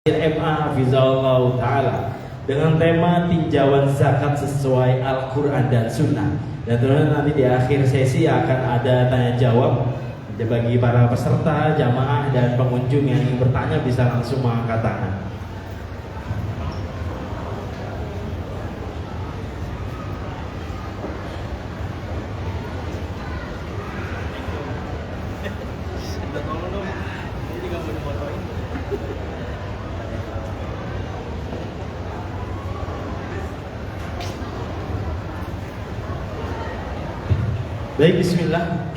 MA Hafizahullah Ta'ala dengan tema tinjauan zakat sesuai Al-Quran dan Sunnah. Dan tentunya nanti di akhir sesi akan ada tanya jawab bagi para peserta, jamaah dan pengunjung yang ingin bertanya bisa langsung mengangkat tangan. Baik, bismillah.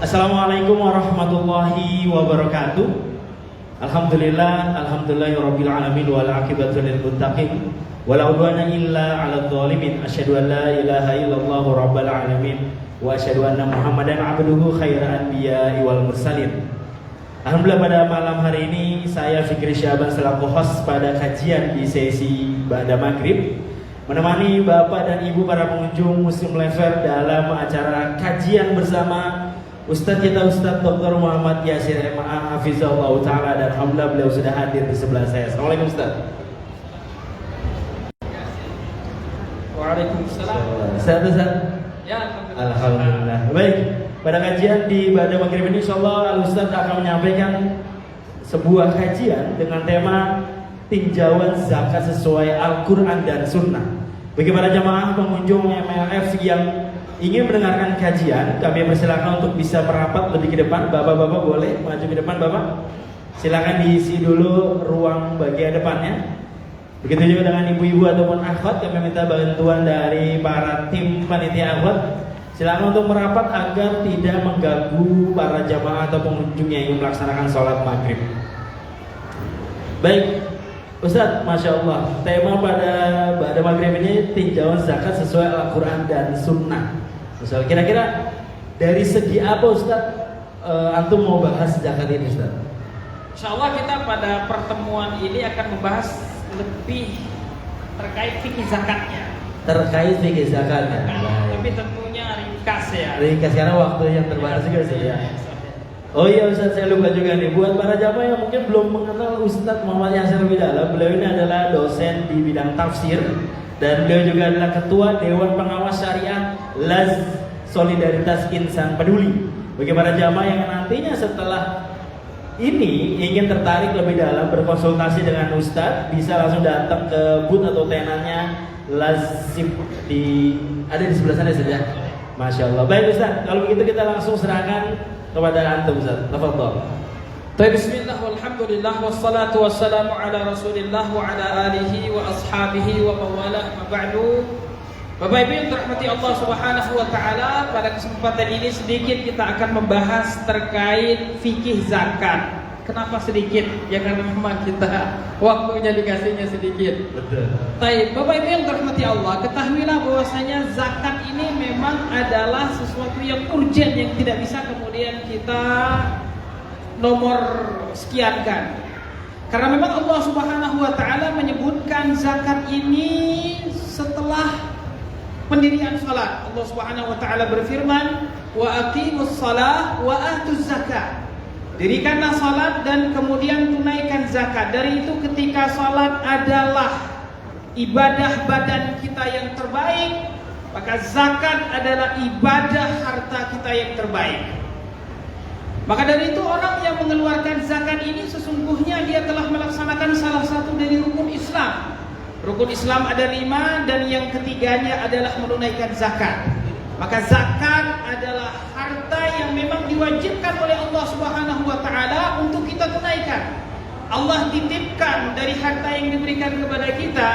Assalamualaikum warahmatullahi wabarakatuh. Alhamdulillahirabbil alamin wal aqibatu lil muttaqin wala udwana illa 'alal zalimin. Asyhadu an la ilaha illallah rabbal alamin wa asyhadu anna Muhammadan 'abduhu khairal anbiya'i wal mursalin. Alhamdulillah, pada malam hari ini saya Fikri Syaban selaku host pada kajian di sesi Ba'da Maghrib, menemani Bapak dan Ibu para pengunjung Muslim Lever dalam acara kajian bersama Ustadz kita Ustadz Dr. Muhammad Yasir MA Hafizahullah Ta'ala, dan alhamdulillah beliau sudah hadir di sebelah saya. Assalamualaikum Ustadz. Waalaikumsalam. Ustadz. Ya, alhamdulillah. Baik, pada kajian di Ba'da Maghrib ini insyaallah Ustadz akan menyampaikan sebuah kajian dengan tema tinjauan zakat sesuai Al-Quran dan Sunnah. Bagi para jamaah pengunjung MLF yang ingin mendengarkan kajian, kami persilakan untuk bisa merapat lebih ke depan. Bapak-bapak boleh maju ke depan, Bapak. Silakan diisi dulu ruang bagian depannya. Begitu juga dengan ibu-ibu ataupun akhwat, kami minta bantuan dari para tim panitia akhwat. Silakan untuk merapat agar tidak mengganggu para jamaah atau pengunjung yang ingin melaksanakan sholat maghrib. Baik, Ustadz, Masya Allah, tema pada maghrib ini tinjauan zakat sesuai Al-Quran dan Sunnah. Ustadz, kira-kira dari segi apa Ustadz antum mau bahas zakat ini Ustadz? Insya Allah kita pada pertemuan ini akan membahas lebih terkait fikih zakatnya. Terkait fikih zakatnya. Tapi tentunya ringkas ya. Ringkas karena waktu yang terbatas juga sih ya. Oh iya Ustadz, saya lupa juga nih, buat para jamaah yang mungkin belum mengenal Ustadz Muhammad Yasir lebih dalam, beliau ini adalah dosen di bidang tafsir dan beliau juga adalah ketua Dewan Pengawas Syariah Laz Solidaritas Insan Peduli. Bagi para jamaah yang nantinya setelah ini ingin tertarik lebih dalam berkonsultasi dengan Ustadz, bisa langsung datang ke booth atau tenannya Lazim ada di sebelah sana saja. Masya Allah. Baik Ustadz, kalau begitu kita langsung serahkan kepada antum Ustaz. Tafadhol. Bismillah walhamdulillah wassalatu wassalamu ala Rasulillah wa ala alihi wa ashabihi wa mawalah, ma ba'du. Bapak Ibu yang dirahmati Allah Subhanahu wa taala, pada kesempatan ini sedikit kita akan membahas terkait fikih zakat. Kenapa sedikit? Ya karena memang kita waktunya dikasihnya sedikit. Betul. Baik, Bapak Ibu yang dirahmati Allah, ketahuilah bahwasanya zakat ini memang adalah sesuatu yang urgent yang tidak bisa kemudian kita nomor sekiankan. Karena memang Allah Subhanahu wa taala menyebutkan zakat ini setelah pendirian salat. Allah Subhanahu wa taala berfirman, "Wa aqimus shalah wa atuz zakat." Dirikanlah salat dan kemudian tunaikan zakat. Dari itu ketika salat adalah ibadah badan kita yang terbaik, maka zakat adalah ibadah harta kita yang terbaik. Maka dari itu orang yang mengeluarkan zakat ini sesungguhnya dia telah melaksanakan salah satu dari rukun Islam. Rukun Islam ada 5 dan yang ketiganya adalah menunaikan zakat. Maka zakat adalah harta yang memang diwajibkan oleh Allah Subhanahu wa taala untuk kita tunaikan. Allah titipkan dari harta yang diberikan kepada kita,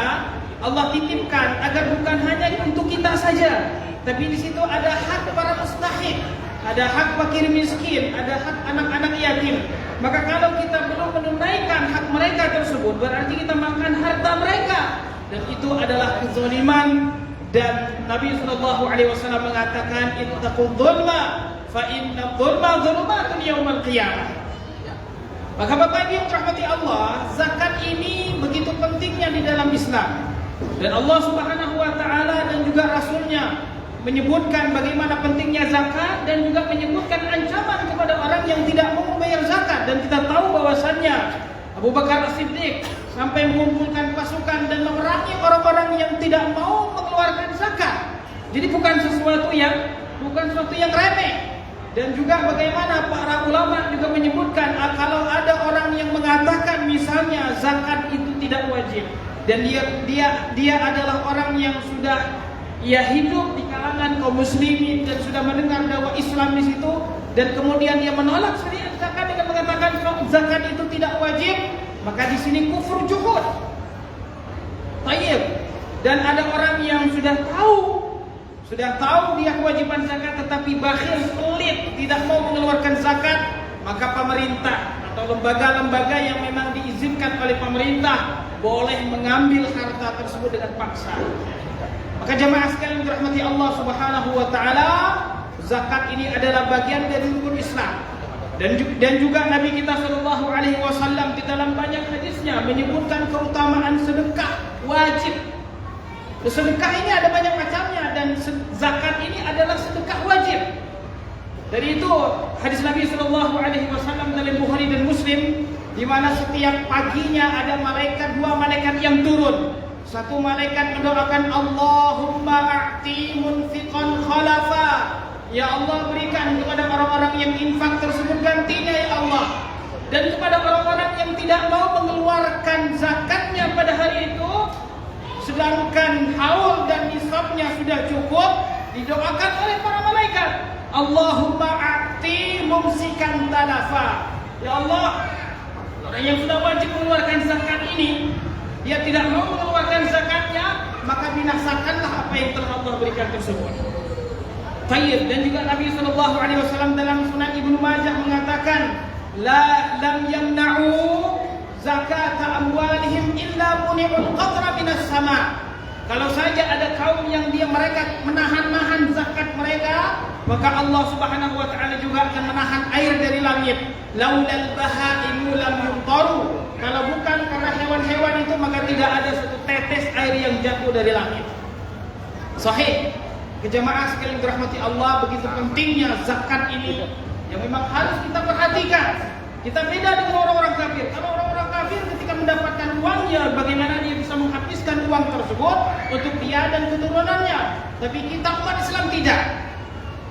Allah titipkan agar bukan hanya untuk kita saja, tapi di situ ada hak para mustahik, ada hak fakir miskin, ada hak anak-anak yatim. Maka kalau kita belum menunaikan hak mereka tersebut, berarti kita makan harta mereka, dan itu adalah kezaliman. Dan Nabi SAW mengatakan, ittaqul dzulma fa inna dzulma dzulumatun yaumal qiyamah. Maka Bapak Ibu yang dirahmati Allah, zakat ini begitu pentingnya di dalam Islam. Dan Allah Subhanahu wa taala dan juga Rasulnya menyebutkan bagaimana pentingnya zakat dan juga menyebutkan ancaman kepada orang yang tidak mau membayar zakat. Dan kita tahu bahwasannya Abu Bakar As-Siddiq sampai mengumpulkan pasukan dan memerangi orang-orang yang tidak mau mengeluarkan zakat. Jadi bukan sesuatu yang remeh. Dan juga bagaimana para ulama juga menyebutkan kalau ada orang yang mengatakan misalnya zakat itu tidak wajib dan dia adalah orang yang sudah hidup di kalangan kaum muslimin dan sudah mendengar dakwah Islam di situ dan kemudian dia menolak syariat zakat dengan mengatakan zakat itu tidak wajib, maka di sini kufur juhud. Tayyib. Dan ada orang yang sudah tahu dia kewajiban zakat tetapi bakhil, pelit, tidak mau mengeluarkan zakat, maka pemerintah atau lembaga-lembaga yang memang diizinkan oleh pemerintah boleh mengambil harta tersebut dengan paksa. Maka jamaah sekalian dirahmati Allah Subhanahu wa taala, zakat ini adalah bagian dari rukun Islam. Dan juga Nabi kita sallallahu alaihi wasallam di dalam banyak hadisnya menyebutkan keutamaan sedekah wajib. Sedekah ini ada banyak macamnya dan zakat ini adalah sedekah wajib. Dari itu hadis Nabi sallallahu alaihi wasallam dalam Bukhari dan Muslim di mana setiap paginya ada dua malaikat yang turun. Satu malaikat mendoakan Allahumma a'ti munfiqan khalafa. Ya Allah, berikan kepada orang-orang yang infak tersebut gantinya ya Allah. Dan kepada orang-orang yang tidak mau mengeluarkan zakatnya pada hari itu, sedangkan haul dan nisabnya sudah cukup, didoakan oleh para malaikat, Allahumma a'ti mumsikan talafa. Ya Allah, orang yang sudah wajib mengeluarkan zakat ini, dia tidak mau mengeluarkan zakatnya, maka binasakanlah apa yang telah Allah berikan tersebut. Tayyib. Dan juga Nabi SAW dalam Sunan Ibnu Majah mengatakan, lam yamna'u zakat amwalihim illa muni'ul qatra minas sama. Kalau saja ada kaum yang mereka menahan zakat mereka, maka Allah Subhanahu wa taala juga akan menahan air dari langit. Laulal bahaimu lam yumtaru. Kalau bukan karena hewan-hewan itu, maka tidak ada satu tetes air yang jatuh dari langit. Sahih. Jemaah sekalian dirahmati Allah, begitu pentingnya zakat ini yang memang harus kita perhatikan. Kita beda dengan orang-orang kafir. Kalau orang-orang kafir ketika mendapatkan uangnya, bagaimana dia bisa menghabiskan uang tersebut untuk dia dan keturunannya. Tapi kita umat Islam tidak.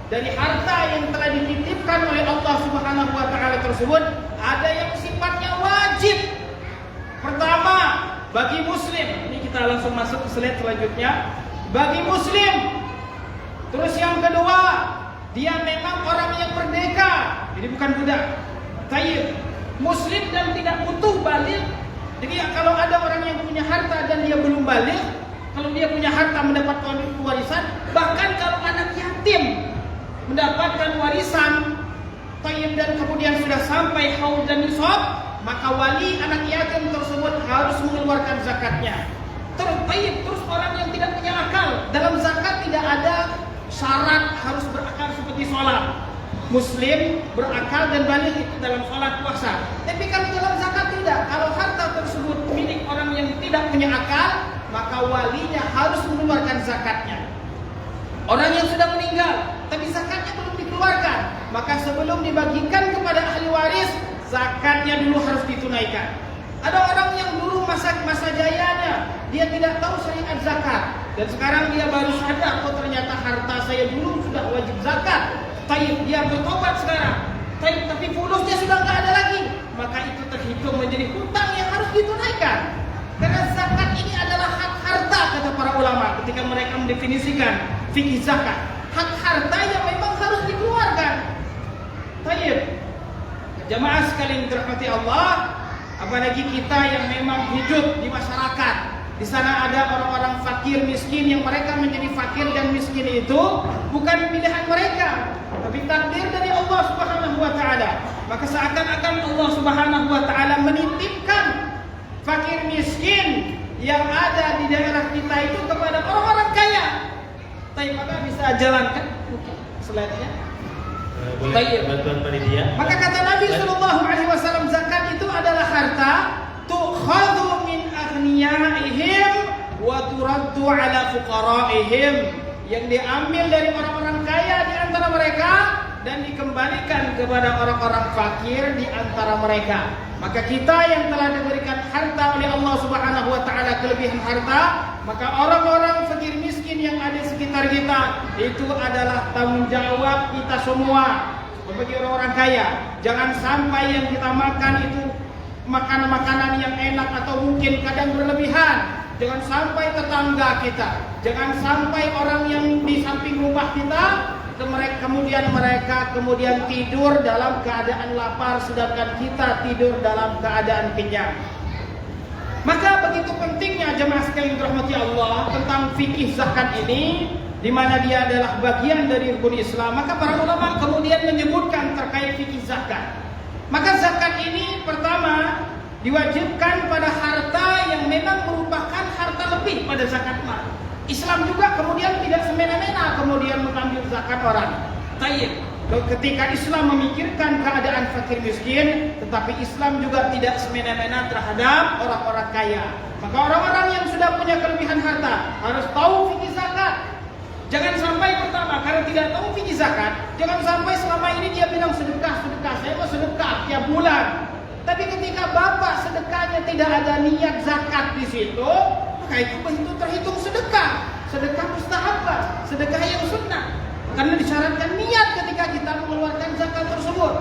Dari harta yang telah dititipkan oleh Allah Subhanahu wa taala tersebut, ada yang sifatnya wajib. Pertama, bagi muslim. Ini kita langsung masuk ke slide selanjutnya. Bagi muslim. Terus yang kedua, dia memang orang yang merdeka. Jadi bukan budak. Tayyib. Muslim dan tidak butuh balik. Jadi kalau ada orang yang punya harta dan dia belum balik, kalau dia punya harta mendapatkan warisan, bahkan kalau anak yatim mendapatkan warisan, tayyib, dan kemudian sudah sampai haul dan nisab, maka wali anak yatim tersebut harus mengeluarkan zakatnya. Terus orang yang tidak punya akal, dalam zakat tidak ada syarat harus berakal seperti sholat. Muslim berakal dan balik itu dalam sholat puasa. Tapi kalau dalam zakat tidak. Kalau harta tersebut milik orang yang tidak punya akal, maka walinya harus mengeluarkan zakatnya. Orang yang sudah meninggal, tapi zakatnya belum dikeluarkan, maka sebelum dibagikan kepada ahli waris, zakatnya dulu harus ditunaikan. Ada orang yang dulu masa jayanya, dia tidak tahu syariat zakat, dan sekarang dia baru sadar, oh ternyata harta saya dulu sudah wajib zakat. Taib, dia bertobat sekarang. Taib, tapi fulusnya sudah nggak ada lagi, maka itu terhitung menjadi hutang yang harus ditunaikan. Karena zakat ini adalah hak harta, kata para ulama ketika mereka mendefinisikan fikih zakat. Hak harta yang memang harus dikeluarkan. Taib, jamaah sekalian dirahmati Allah, apalagi kita yang memang hidup di masyarakat. Di sana ada orang-orang fakir miskin yang mereka menjadi fakir dan miskin itu bukan pilihan mereka, tapi takdir dari Allah Subhanahu wa taala. Maka seakan-akan Allah Subhanahu wa taala menitipkan fakir miskin yang ada di daerah kita itu kepada orang-orang kaya. Tapi maka bisa jalankan slide-nya. Boleh bantuan panitia. Maka kata Nabi sallallahu alaihi wasallam, zakat itu adalah harta tukhadhu min aghniyaihim wa turaddu ala fuqaraihim. yang diambil dari orang-orang kaya di antara mereka dan dikembalikan kepada orang-orang fakir di antara mereka. Maka kita yang telah diberikan harta oleh Allah Subhanahu wa taala, kelebihan harta, maka orang-orang fakir miskin yang ada di sekitar kita itu adalah tanggung jawab kita semua. Bagi orang-orang kaya, jangan sampai yang kita makan itu makanan-makanan yang enak atau mungkin kadang berlebihan. Jangan sampai tetangga kita, jangan sampai orang yang di samping rumah kita kemudian tidur dalam keadaan lapar sedangkan kita tidur dalam keadaan kenyang. Maka begitu pentingnya jemaah sekalian dirahmati Allah tentang fikih zakat ini, di mana dia adalah bagian dari rukun Islam. Maka para ulama kemudian menyebutkan terkait fikih zakat. Maka zakat ini pertama diwajibkan pada harta yang memang merupakan harta lebih pada zakat mal. Islam juga kemudian tidak semena-mena kemudian mengambil zakat orang. Tayyib. Ketika Islam memikirkan keadaan fakir miskin, tetapi Islam juga tidak semena-mena terhadap orang-orang kaya. Maka orang-orang yang sudah punya kelebihan harta harus tahu fikih zakat. Jangan sampai pertama karena tidak tahu fikih zakat, jangan sampai selama ini dia bilang sedekah, saya mau sedekah tiap bulan. Tapi ketika bapak sedekahnya tidak ada niat zakat di situ, maka itu terhitung sedekah mustahabah, sedekah yang sunnah. Karena disyaratkan niat ketika kita mengeluarkan zakat tersebut.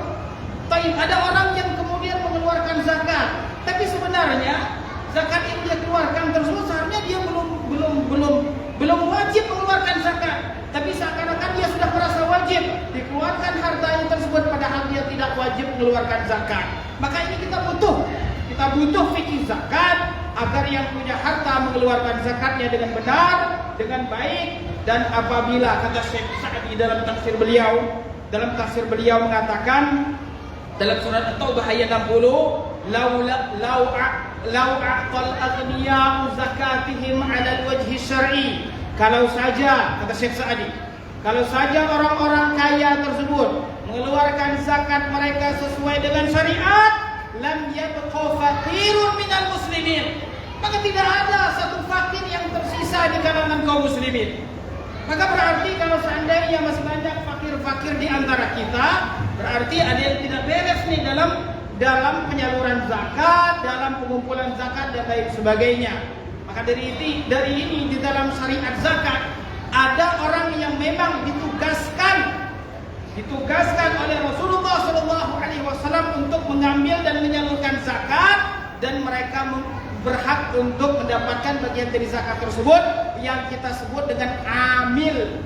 Tapi ada orang yang kemudian mengeluarkan zakat, tapi sebenarnya zakat yang dia keluarkan tersebut seharusnya dia belum wajib mengeluarkan zakat, tapi seakan-akan dia sudah merasa wajib dikeluarkan hartanya tersebut padahal dia tidak wajib mengeluarkan zakat. Maka ini kita butuh fikih zakat agar yang punya harta mengeluarkan zakatnya dengan benar, dengan baik. Dan apabila kata Syekh Sa'di dalam tafsir beliau mengatakan dalam surat At-Taubah ayat 60, lau a'tal aghniya'u zakatihim 'ala al-wajhi syar'i. Kalau saja kata Syekh Sa'di, kalau saja orang-orang kaya tersebut mengeluarkan zakat mereka sesuai dengan syariat, lam yabqa faqirun minal muslimin. Maka tidak ada satu fakir yang tersisa di kalangan kaum muslimin. Maka berarti kalau seandainya masih banyak fakir-fakir di antara kita, berarti ada yang tidak beres nih dalam penyaluran zakat, dalam pengumpulan zakat dan lain sebagainya. Maka dari ini di dalam syariat zakat ada orang yang memang ditugaskan oleh Rasulullah SAW untuk mengambil dan menyalurkan zakat, dan mereka berhak untuk mendapatkan bagian dari zakat tersebut yang kita sebut dengan amil.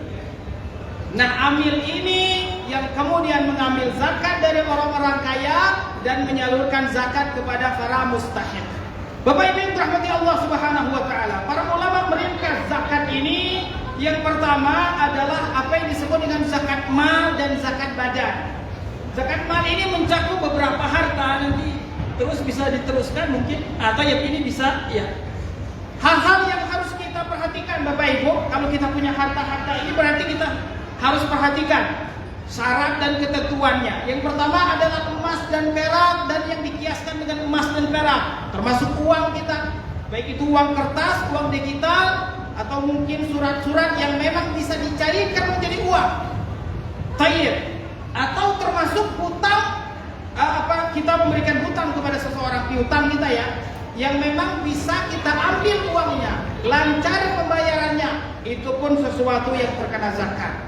Nah, amil ini yang kemudian mengambil zakat dari orang-orang kaya dan menyalurkan zakat kepada para mustahik. Bapak Ibu yang dirahmati Allah Subhanahu wa taala, para ulama meringkas zakat ini, yang pertama adalah apa yang disebut dengan zakat mal dan zakat badan. Zakat mal ini mencakup beberapa harta, nanti terus bisa diteruskan mungkin, atau yang ini bisa ya. Hal-hal yang harus kita perhatikan Bapak Ibu, kalau kita punya harta-harta ini berarti kita harus perhatikan syarat dan ketentuannya. Yang pertama adalah emas dan perak, dan yang dikiaskan dengan emas dan perak, termasuk uang kita, baik itu uang kertas, uang digital, atau mungkin surat-surat yang memang bisa dicairkan menjadi uang. Tayyib. Atau termasuk hutang, kita memberikan hutang kepada seseorang, piutang kita ya, yang memang bisa kita ambil uangnya, lancar pembayarannya, itu pun sesuatu yang terkena zakat.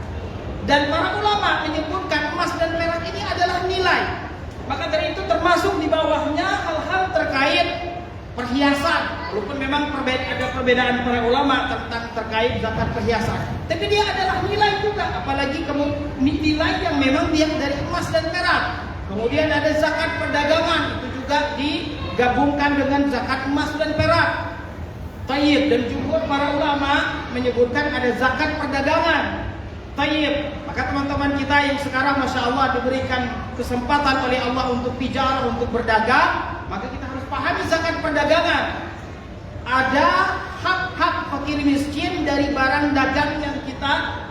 Dan para ulama menyebutkan emas dan perak ini adalah nilai. Maka dari itu termasuk di bawahnya hal-hal terkait perhiasan. Walaupun memang ada perbedaan para ulama tentang terkait zakat perhiasan, tapi dia adalah nilai juga, apalagi nilai yang memang dia dari emas dan perak. Kemudian ada zakat perdagangan, itu juga digabungkan dengan zakat emas dan perak. Tayyib. Dan juga para ulama menyebutkan ada zakat perdagangan. Tayyib. Maka teman-teman kita yang sekarang Masya Allah diberikan kesempatan oleh Allah untuk tijarah, untuk berdagang, maka kita harus pahami zakat perdagangan. Ada hak-hak fakir miskin dari barang dagang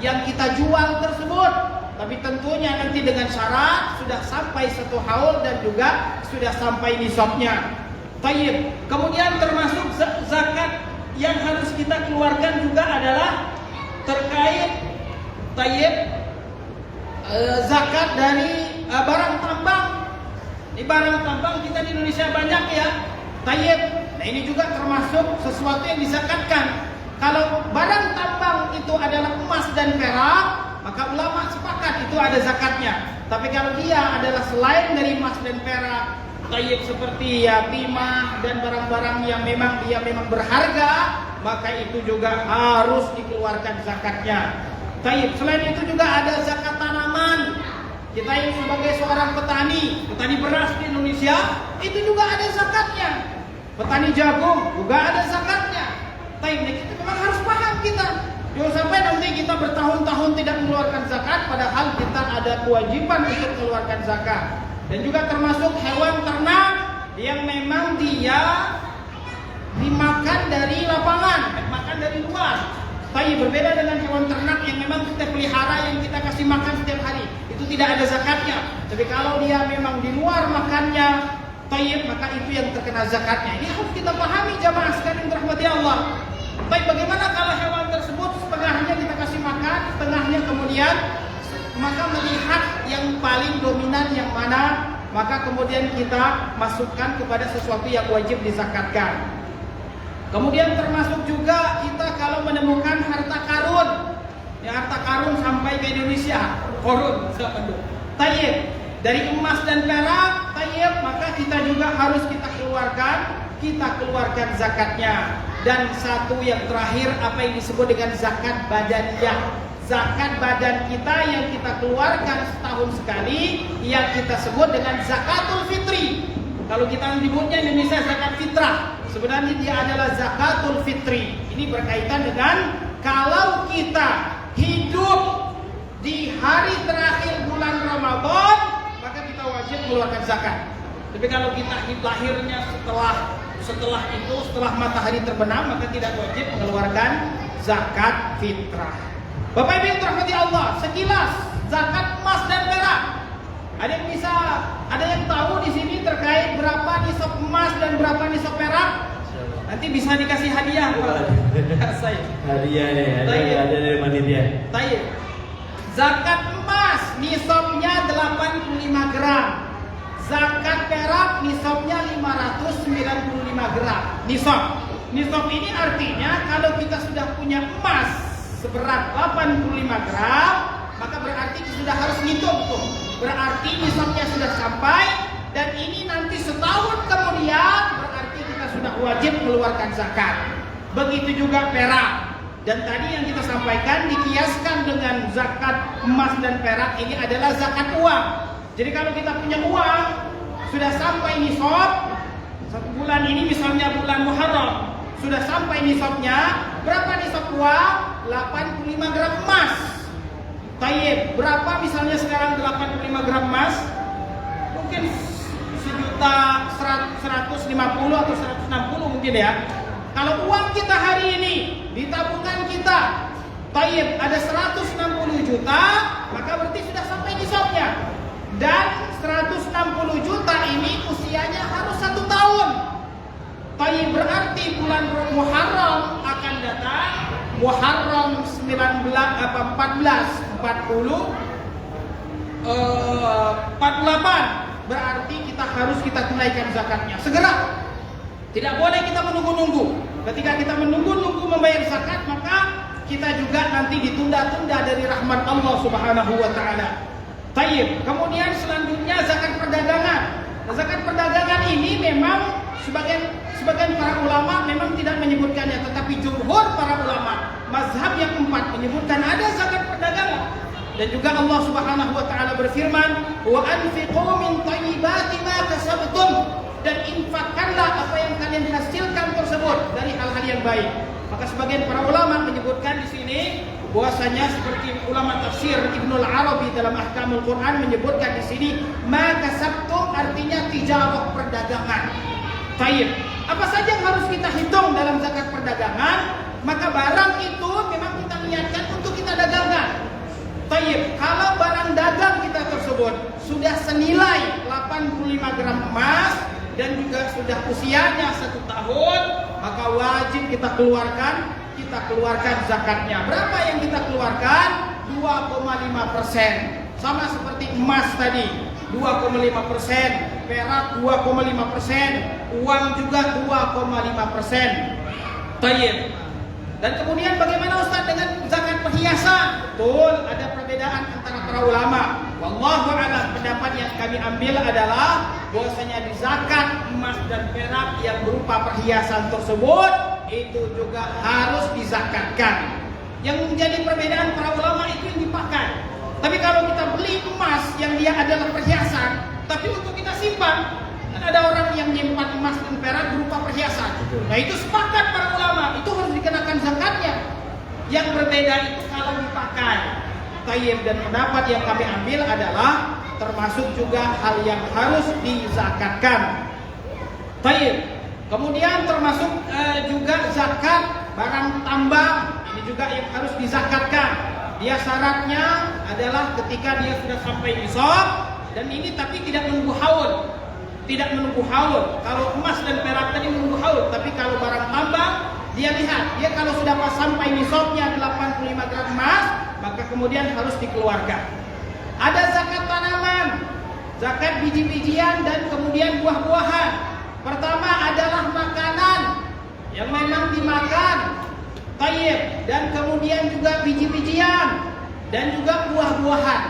yang kita jual tersebut. Tapi tentunya nanti dengan syarat sudah sampai 1 haul dan juga sudah sampai nisabnya. Tayyib. Kemudian termasuk zakat yang harus kita keluarkan juga adalah terkait zakat dari barang tambang. Di barang tambang kita di Indonesia banyak ya. Nah ini juga termasuk sesuatu yang dizakatkan. Kalau barang tambang itu adalah emas dan perak, maka ulama sepakat itu ada zakatnya. Tapi kalau dia adalah selain dari emas dan perak, seperti ya timah dan barang-barang yang memang berharga, maka itu juga harus dikeluarkan zakatnya. Selain itu juga ada zakat tanaman. Kita ini sebagai seorang petani beras di Indonesia, itu juga ada zakatnya. Petani jagung juga ada zakatnya. Kita memang harus paham kita. Jangan sampai nanti kita bertahun-tahun tidak mengeluarkan zakat, padahal kita ada kewajiban untuk mengeluarkan zakat. Dan juga termasuk hewan ternak yang memang dia dimakan dari lapangan, makan dari luar. Berbeda dengan hewan ternak yang memang kita pelihara, yang kita kasih makan setiap hari, itu tidak ada zakatnya. Tapi kalau dia memang di luar makannya, maka itu yang terkena zakatnya. Ini harus kita pahami jamaah sekalian dirahmati Allah. Bagaimana kalau hewan tersebut setengahnya kita kasih makan, setengahnya kemudian maka melihat yang paling dominan yang mana, maka kemudian kita masukkan kepada sesuatu yang wajib dizakatkan. Kemudian termasuk juga kita kalau menemukan harta karun, ya harta karun sampai ke Indonesia, korun, dari emas dan perak, maka kita juga harus kita keluarkan zakatnya. Dan satu yang terakhir, apa yang disebut dengan zakat badaniyah. Zakat badan kita yang kita keluarkan setahun sekali, yang kita sebut dengan zakatul fitri. Kalau kita menyebutnya Indonesia zakat fitrah, sebenarnya dia adalah zakatul fitri. Ini berkaitan dengan kalau kita hidup di hari terakhir bulan Ramadan, maka kita wajib mengeluarkan zakat. Tapi kalau kita lahirnya setelah matahari terbenam, maka tidak wajib mengeluarkan zakat fitrah. Bapak Ibu yang dirahmati Allah, sekilas zakat emas dan perak. Ada yang tahu di sini terkait berapa nisab emas dan berapa nisab perak? Nanti bisa dikasih hadiah Pak. Hadiah nih, ada dari panitia. Zakat emas nisabnya 85 gram. Zakat perak nisabnya 595 gram. Nisab ini artinya kalau kita sudah punya emas seberat 85 gram, maka berarti sudah harus ngitung tuh. Berarti nisabnya sudah sampai, dan ini nanti setahun kemudian berarti kita sudah wajib mengeluarkan zakat. Begitu juga perak. Dan tadi yang kita sampaikan dikiaskan dengan zakat emas dan perak, ini adalah zakat uang. Jadi kalau kita punya uang sudah sampai nisab, satu bulan ini misalnya bulan Muharram, sudah sampai nisabnya, berapa nisab uang? 85 gram emas. Berapa misalnya sekarang 85 gram emas? Mungkin 1.150 atau 160 mungkin ya. Kalau uang kita hari ini di tabungan kita, ada 160 juta, maka berarti sudah sampai nisabnya. Dan 160 juta ini usianya harus 1 tahun. Berarti bulan Muharram akan datang, Muharram 48 berarti kita tunaikan zakatnya segera. Tidak boleh kita menunggu-nunggu. Ketika kita menunggu-nunggu membayar zakat, maka kita juga nanti ditunda-tunda dari rahmat Allah Subhanahu wa taala. Kemudian selanjutnya zakat perdagangan. Zakat perdagangan ini memang sebagian para ulama memang tidak menyebutkannya, tetapi jumhur para ulama mazhab yang 4 menyebutkan ada zakat perdagangan. Dan juga Allah Subhanahu wa taala berfirman, "Wa anfiqu min thayyibati ma kasabtum." Dan infakkanlah apa yang kalian hasilkan tersebut dari hal-hal yang baik. Maka sebagian para ulama menyebutkan di sini bahwasanya seperti ulama tafsir Ibnul Arabi dalam Ahkamul Quran menyebutkan di sini ma kasabtum artinya tijarah perdagangan. Apa saja yang harus kita hitung dalam zakat perdagangan? Maka barang itu memang kita niatkan untuk kita dagangkan. Kalau barang dagang kita tersebut sudah senilai 85 gram emas dan juga sudah usianya 1 tahun, maka wajib kita keluarkan kita keluarkan zakatnya. Berapa yang kita keluarkan? 2,5%. Sama seperti emas tadi, 2,5%, perak 2,5%, uang juga 2,5%. Tayyib. Dan kemudian bagaimana Ustaz dengan zakat perhiasan? Betul, ada perbedaan antara para ulama. Wallahu a'lam, pendapat yang kami ambil adalah bahwasanya di zakat emas dan perak yang berupa perhiasan tersebut itu juga harus dizakatkan. Yang menjadi perbedaan para ulama itu yang dipakai. Tapi kalau kita beli emas yang dia adalah perhiasan, tapi untuk kita simpan, kan ada orang yang menyimpan emas dan perak berupa perhiasan. Nah itu sepakat para ulama, itu harus dikenakan zakatnya. Yang berbeda itu kalau dipakai. Tayyib, dan pendapat yang kami ambil adalah termasuk juga hal yang harus dizakatkan. Tayyib. Kemudian termasuk juga zakat barang tambang, ini juga yang harus dizakatkan. Dia syaratnya adalah ketika dia sudah sampai nisab, dan ini tapi tidak menunggu haul. Tidak menunggu haul. Kalau emas dan perak tadi menunggu haul, tapi kalau barang tambang dia lihat, dia kalau sudah pas sampai nisabnya 85 gram emas, maka kemudian harus dikeluarkan. Ada zakat tanaman, zakat biji-bijian dan kemudian buah-buahan. Pertama adalah makanan yang memang dimakan, tayyib, dan kemudian juga biji-bijian dan juga buah-buahan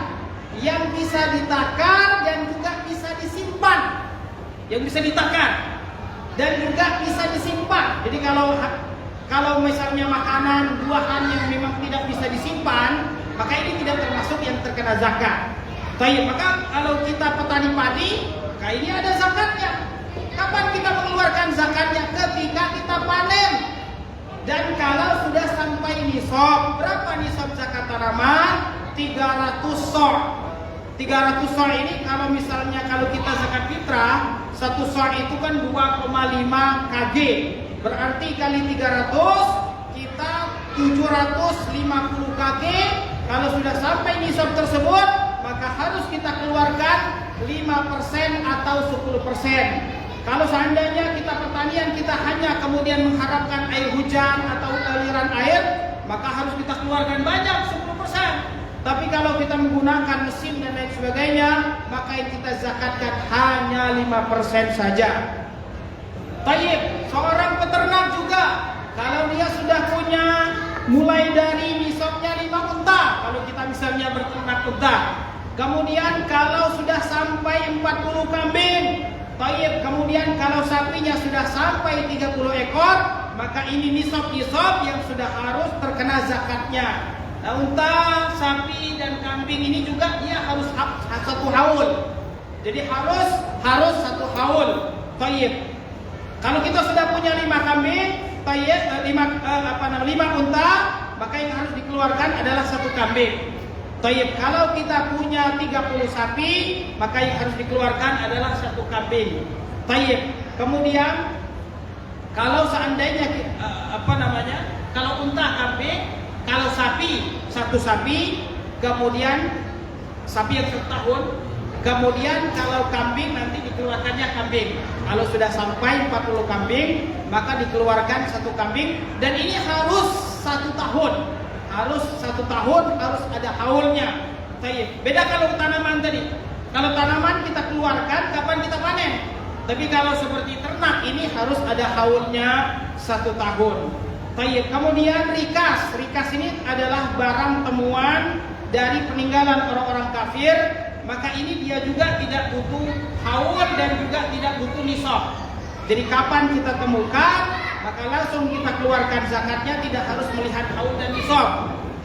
yang bisa ditakar dan juga bisa disimpan. Yang bisa ditakar dan juga bisa disimpan. Jadi kalau misalnya makanan, buahan yang memang tidak bisa disimpan, maka ini tidak termasuk yang terkena zakat. Tayyib, maka kalau kita petani padi, maka ini ada zakatnya. Kapan kita mengeluarkan zakatnya? Ketika kita panen. Dan kalau sudah sampai nisab, berapa nisab zakat tanaman? 300 sok. 300 sok ini kalau misalnya kalau kita zakat fitrah, satu sok itu kan 2,5 kg. Berarti kali 300 kita 750 kg. Kalau sudah sampai nisab tersebut, maka harus kita keluarkan 5% atau 10%. Kalau seandainya kita pertanian, kita hanya kemudian mengharapkan air hujan atau aliran air, maka harus kita keluarkan banyak, 10%. Tapi kalau kita menggunakan mesin dan lain sebagainya, maka yang kita zakatkan hanya 5% saja. Tayyib, seorang peternak juga, kalau dia sudah punya mulai dari nisabnya 5 unta, kalau kita misalnya berternak unta, kemudian kalau sudah sampai 40 kambing, tayyib, kemudian kalau sapinya sudah sampai 30 ekor, maka ini nisab-nisab yang sudah harus terkena zakatnya. Nah, unta, sapi dan kambing ini juga dia harus satu haul. Jadi harus satu haul. Tayyib. Kalau kita sudah punya 5 kambing, tayyib, 5 unta, maka yang harus dikeluarkan adalah 1 kambing. Tayyib. Kalau kita punya 30 sapi, maka yang harus dikeluarkan adalah 1 kambing. Tayyib. Kemudian kalau seandainya kalau unta, kambing, kalau sapi, 1 sapi, kemudian sapi yang 1 tahun, kemudian kalau kambing nanti dikeluarkannya kambing. Kalau sudah sampai 40 kambing, maka dikeluarkan 1 kambing, dan ini harus 1 tahun. Harus 1 tahun, harus ada haulnya. Beda kalau tanaman tadi. Kalau tanaman kita keluarkan kapan kita panen. Tapi kalau seperti ternak ini harus ada haulnya 1 tahun. Kemudian rikas. Rikas ini adalah barang temuan dari peninggalan orang-orang kafir. Maka ini dia juga tidak butuh haul dan juga tidak butuh nisab. Jadi kapan kita temukan, maka langsung kita keluarkan zakatnya, tidak harus melihat haul dan nisab.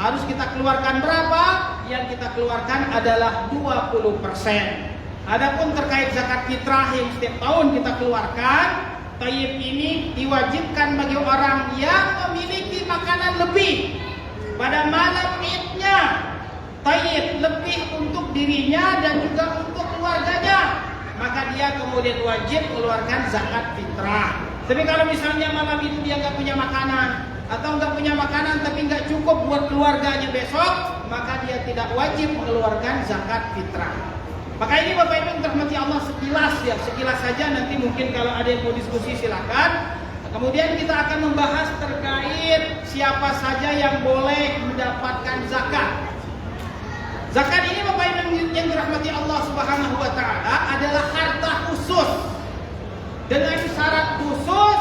Harus kita keluarkan berapa? Yang kita keluarkan adalah 20%. Adapun terkait zakat fitrah yang setiap tahun kita keluarkan, tayyib ini diwajibkan bagi orang yang memiliki makanan lebih pada malam Idnya. Tayyib, lebih untuk dirinya dan juga untuk keluarganya, maka dia kemudian wajib mengeluarkan zakat fitrah. Tapi kalau misalnya malam itu dia nggak punya makanan, atau nggak punya makanan tapi nggak cukup buat keluarganya besok, maka dia tidak wajib mengeluarkan zakat fitrah. Maka ini Bapak Ibu yang dirahmati Allah, sekilas saja, nanti mungkin kalau ada yang mau diskusi silakan. Kemudian kita akan membahas terkait siapa saja yang boleh mendapatkan zakat. Zakat ini Bapak Ibu yang dirahmati Allah Subhanahu wa taala adalah harta khusus dengan syarat khusus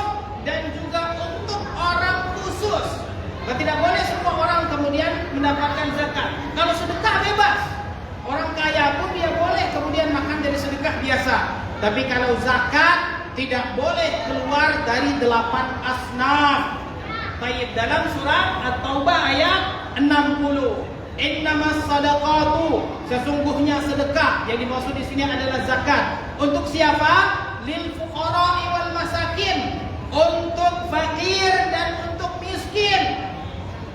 dan juga untuk orang khusus. Tidak boleh semua orang kemudian mendapatkan zakat. Kalau sedekah bebas, orang kaya pun dia boleh kemudian makan dari sedekah biasa. Tapi kalau zakat tidak boleh keluar dari 8 asnaf. Baik, dalam surat At-Taubah ayat 60. Innamas sadaqatu, sesungguhnya sedekah yang dimaksud di sini adalah zakat. Untuk siapa? Lil fuqara'i wal masakin, untuk fakir dan untuk miskin.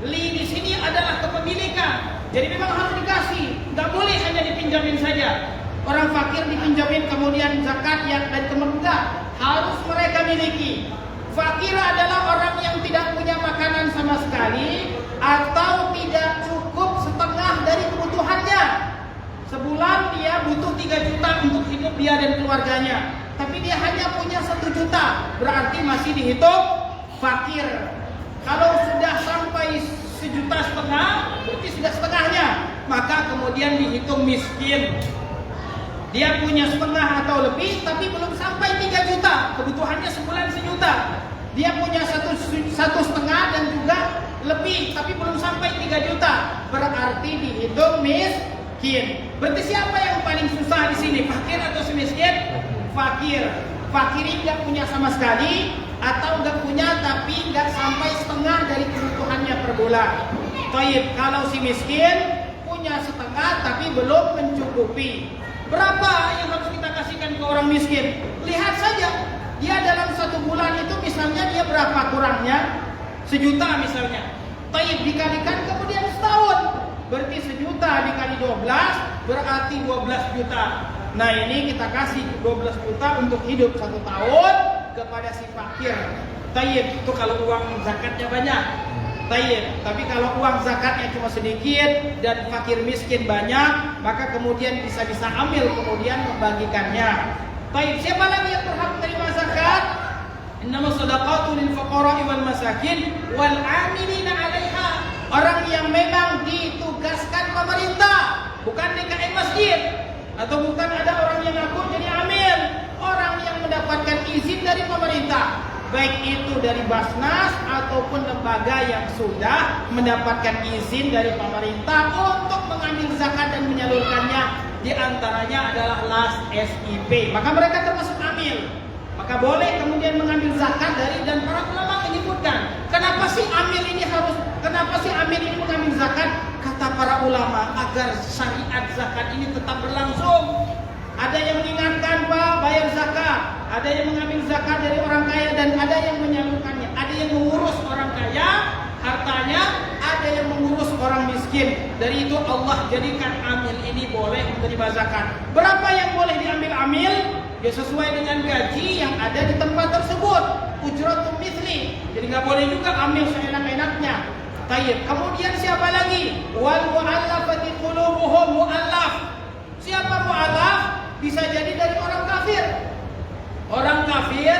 Li di sini adalah kepemilikan. Jadi memang harus dikasih, nggak boleh hanya dipinjamin saja. Orang fakir dipinjamin kemudian zakat yang dan kemudian harus mereka miliki. Fakir adalah orang yang tidak punya makanan sama sekali atau tidak cukup setengah dari kebutuhannya. Sebulan dia butuh 3 juta untuk hidup dia dan keluarganya, tapi dia hanya punya 1 juta, berarti masih dihitung fakir. Kalau sudah sampai 1,5 juta, berarti sudah setengahnya, maka kemudian dihitung miskin. Dia punya setengah atau lebih, tapi belum sampai 3 juta. Kebutuhannya sebulan 1 juta. Dia punya 1,5 dan juga lebih, tapi belum sampai 3 juta. Berarti dihitung miskin. Berarti siapa yang paling susah di sini? Fakir atau si miskin? Fakir. Fakir ini nggak punya sama sekali, atau nggak punya tapi nggak sampai setengah dari kebutuhannya per bulan. Taib, kalau si miskin punya setengah tapi belum mencukupi. Berapa yang harus kita kasihkan ke orang miskin? Lihat saja, dia dalam 1 bulan itu misalnya dia berapa kurangnya? 1 juta misalnya. Taib dikalikan kemudian setahun, berarti 1 juta dikali 12 berarti 12 juta. Nah ini kita kasih 12 juta untuk hidup 1 tahun kepada si fakir. Taib, itu kalau uang zakatnya banyak. Taib, tapi kalau uang zakatnya cuma sedikit dan fakir miskin banyak, maka kemudian bisa ambil kemudian membagikannya. Taib, siapa lagi yang berhak menerima zakat? Innamas shadaqatu lil fuqara'i wal masakin wal 'amilina 'alaiha. Orang yang memang ditugaskan pemerintah, bukan DKM masjid, atau bukan ada orang yang ngaku jadi amil, orang yang mendapatkan izin dari pemerintah, baik itu dari Basnas ataupun lembaga yang sudah mendapatkan izin dari pemerintah untuk mengambil zakat dan menyalurkannya, di antaranya adalah LAS SIP, maka mereka termasuk amil. Maka boleh kemudian mengambil zakat dari, dan para ulama menyebutkan kenapa sih amil ini mengambil zakat? Kata para ulama, agar syariat zakat ini tetap berlangsung. Ada yang mengingatkan, Pak, bayar zakat. Ada yang mengambil zakat dari orang kaya dan ada yang menyalurkannya. Ada yang mengurus orang kaya hartanya, ada yang mengurus orang miskin. Dari itu Allah jadikan amil ini boleh menerima zakat. Berapa yang boleh diambil amil? Ya sesuai dengan gaji yang ada di tempat tersebut. Ujratun mithli. Jadi nggak boleh juga ambil seenak-enaknya. Tayyib. Kemudian siapa lagi? Wal mu'allafati qulubuhum, mu'allaf. Siapa mu'allaf? Bisa jadi dari orang kafir. Orang kafir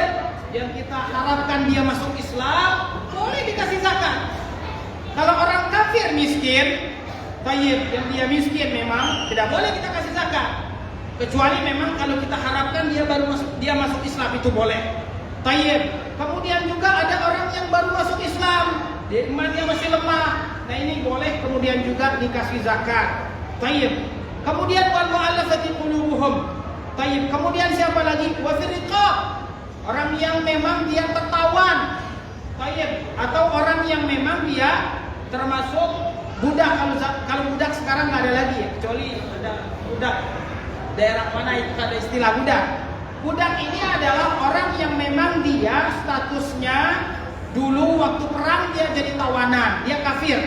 yang kita harapkan dia masuk Islam, boleh dikasih zakat. Kalau orang kafir miskin, tayyib, yang dia miskin memang tidak boleh kita kasih zakat. Kecuali memang kalau kita harapkan dia masuk Islam, itu boleh. Tayyib. Kemudian juga ada orang yang baru masuk Islam, dia masih lemah. Nah ini boleh kemudian juga dikasih zakat. Tayyib. Kemudian wal mu'allafati qulubuhum. Tayyib. Kemudian siapa lagi? Wa fil riqab. Orang yang memang dia tertawan. Tayyib. Atau orang yang memang dia termasuk budak. Kalau budak sekarang nggak ada lagi ya, kecuali ada budak. Daerah mana itu ada istilah budak. Budak ini adalah orang yang memang dia statusnya dulu waktu perang dia jadi tawanan, dia kafir.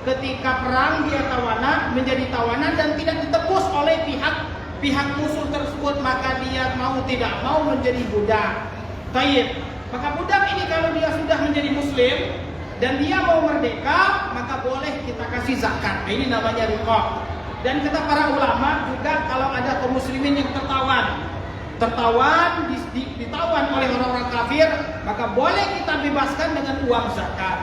Ketika perang dia tawanan, menjadi tawanan dan tidak ditebus oleh pihak musuh tersebut, maka dia mau tidak mau menjadi budak. Tayyib. Maka budak ini kalau dia sudah menjadi muslim dan dia mau merdeka, maka boleh kita kasih zakat. Ini namanya riqab. Dan kata para ulama juga kalau ada kaum muslimin yang tertawan, tertawan, ditawan oleh orang-orang kafir, maka boleh kita bebaskan dengan uang zakat.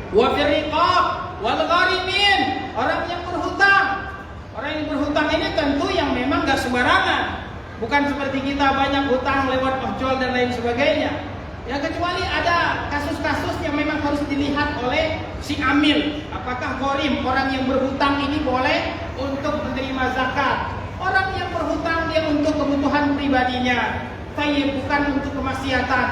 Wa firriqab wal gharimin, orang yang berhutang. Orang yang berhutang ini tentu yang memang gak sembarangan. Bukan seperti kita banyak hutang lewat ojol dan lain sebagainya. Ya kecuali ada kasus-kasus yang memang harus dilihat oleh si amil. Apakah gharim, orang yang berhutang ini boleh untuk menerima zakat. Orang yang berhutang dia untuk kebutuhan pribadinya. Tayyib, bukan untuk kemaksiatan.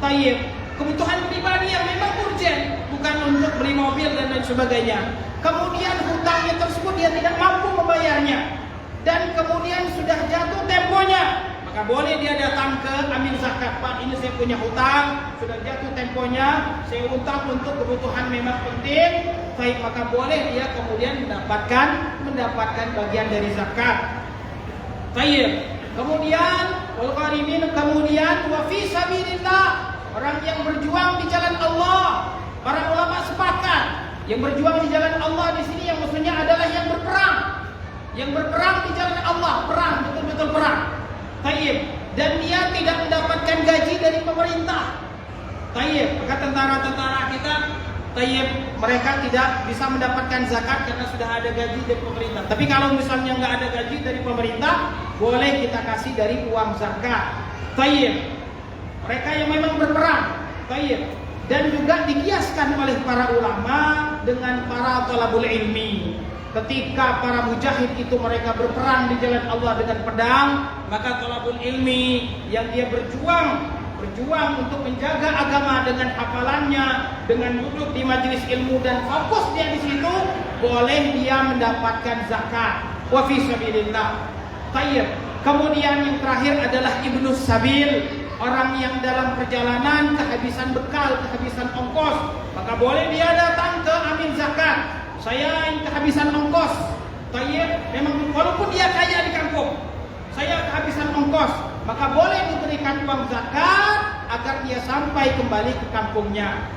Tayyib, kebutuhan pribadi yang memang urgent, bukan untuk beli mobil dan lain sebagainya. Kemudian hutangnya tersebut dia tidak mampu membayarnya, dan kemudian sudah jatuh temponya, maka boleh dia datang ke amil zakat. Pak, ini saya punya hutang, sudah jatuh temponya, saya hutang untuk kebutuhan memang penting. Baik, maka boleh dia kemudian mendapatkan bagian dari zakat. Baik, kemudian wal gharimin, kemudian wa fi sabilillah, orang yang berjuang di jalan Allah. Para ulama sepakat, yang berjuang di jalan Allah di sini yang maksudnya adalah yang berperang. Yang berperang di jalan Allah, perang, betul-betul perang. Tayyib. Dan dia tidak mendapatkan gaji dari pemerintah. Tayyib. Maka tentara-tentara kita, tayyib, mereka tidak bisa mendapatkan zakat karena sudah ada gaji dari pemerintah. Tapi kalau misalnya nggak ada gaji dari pemerintah, boleh kita kasih dari uang zakat. Tayyib. Mereka yang memang berperang. Tayyib. Dan juga dikiaskan oleh para ulama dengan para thalabul ilmi. Ketika para mujahid itu mereka berperang di jalan Allah dengan pedang, maka thalabul ilmi yang dia berjuang untuk menjaga agama dengan hafalannya, dengan duduk di majelis ilmu dan fokus dia di situ, boleh dia mendapatkan zakat. Wa fi sabilillah. Tayyib. Kemudian yang terakhir adalah ibnu sabil, orang yang dalam perjalanan kehabisan bekal, kehabisan ongkos, maka boleh dia datang ke amil zakat. Saya kehabisan ongkos. Tayyib, memang walaupun dia kaya di kampung, saya kehabisan ongkos, maka boleh diberikan uang zakat agar dia sampai kembali ke kampungnya.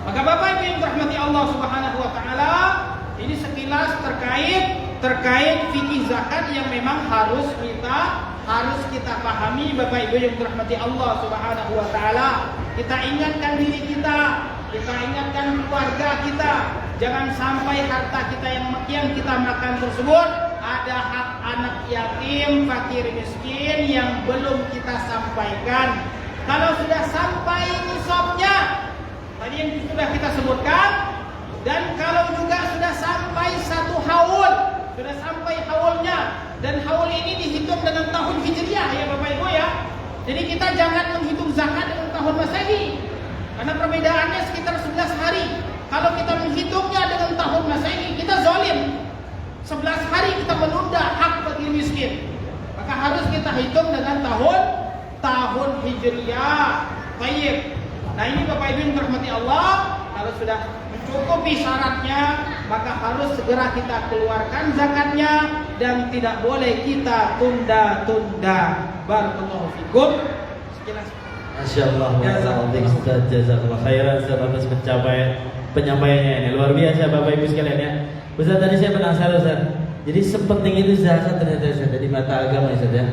Maka Bapak Ibu yang dirahmati Allah Subhanahu wa taala, ini sekilas terkait fikih zakat yang memang harus kita pahami. Bapak Ibu yang dirahmati Allah Subhanahu wa taala, kita ingatkan diri kita ingatkan keluarga kita, jangan sampai harta kita yang kita makan tersebut ada hak anak yatim, fakir miskin yang belum kita sampaikan. Kalau sudah sampai nisabnya tadi yang sudah kita sebutkan, dan kalau juga sudah sampai satu haul, sudah sampai haulnya, dan haul ini dihitung dengan tahun hijriah ya Bapak Ibu ya. Jadi kita jangan menghitung zakat dengan tahun Masehi, karena perbedaannya sekitar 11 hari. Kalau kita menghitungnya dengan tahun Masehi, kita zalim. 11 hari kita menunda hak bagi miskin. Maka harus kita hitung dengan tahun hijriah. Baik. Nah ini Bapak Ibu yang dirahmati Allah, kalau sudah mencukupi syaratnya, maka harus segera kita keluarkan zakatnya dan tidak boleh kita tunda-tunda. Barakallahu fikum. Sekilas. Masya Allah, Ustaz, jazakallah khairan atas penyampaiannya ini luar biasa Bapak Ibu sekalian ya. Ustaz, tadi saya penasaran Ustaz, jadi sepenting itu zakat ternyata Ustaz di mata agama Ustaz ya.